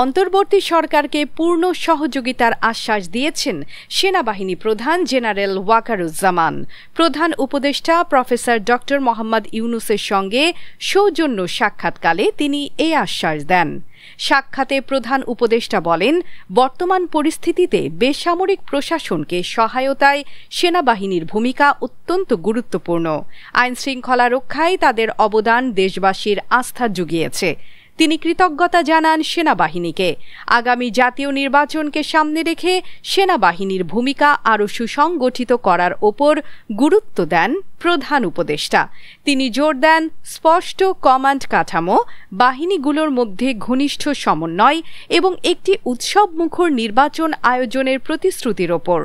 অন্তর্বর্তী সরকারকে পূর্ণ সহযোগিতার আশ্বাস দিয়েছেন সেনাবাহিনী প্রধান জেনারেল ওয়াকারুজ্জামান। প্রধান উপদেষ্টা প্রফেসর ড. মোহাম্মদ ইউনূসের সঙ্গে সৌজন্য সাক্ষাৎকালে তিনি এই আশ্বাস দেন। সাক্ষাতে প্রধান উপদেষ্টা বলেন, বর্তমান পরিস্থিতিতে বেসামরিক প্রশাসনকে সহায়তায় সেনাবাহিনীর ভূমিকা অত্যন্ত গুরুত্বপূর্ণ। আইনশৃঙ্খলা রক্ষায় তাদের অবদান দেশবাসীর আস্থা জুগিয়েছে। তিনি কৃতজ্ঞতা জানান সেনাবাহিনীকে। আগামী জাতীয় নির্বাচনকে সামনে রেখে সেনাবাহিনীর ভূমিকা আরও সুসংগঠিত করার ওপর গুরুত্ব দেন প্রধান উপদেষ্টা। তিনি জোর দেন স্পষ্ট কমান্ড কাঠামো, বাহিনীগুলোর মধ্যে ঘনিষ্ঠ সমন্বয় এবং একটি উৎসবমুখর নির্বাচন আয়োজনের প্রতিশ্রুতির ওপর।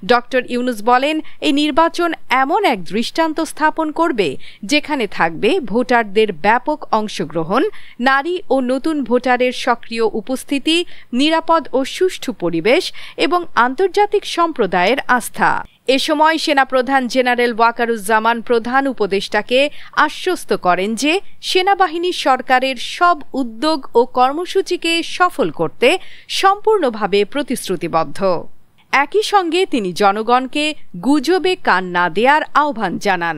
ড. ইউনূস বলেন, এই নির্বাচন এমন এক দৃষ্টান্ত স্থাপন করবে যেখানে থাকবে ভোটারদের ব্যাপক অংশগ্রহণ, নারী ও নতুন ভোটারের সক্রিয় উপস্থিতি, নিরাপদ ও সুষ্ঠু পরিবেশ এবং আন্তর্জাতিক সম্প্রদায়ের আস্থা। এ সময় সেনাপ্রধান জেনারেল ওয়াকারুজ্জামান প্রধান উপদেষ্টাকে আশ্বস্ত করেন যে সেনাবাহিনী সরকারের সব উদ্যোগ ও কর্মসূচিকে সফল করতে সম্পূর্ণভাবে প্রতিশ্রুতিবদ্ধ। একই সঙ্গে তিনি জনগণকে গুজবে কান না দেওয়ার আহ্বান জানান।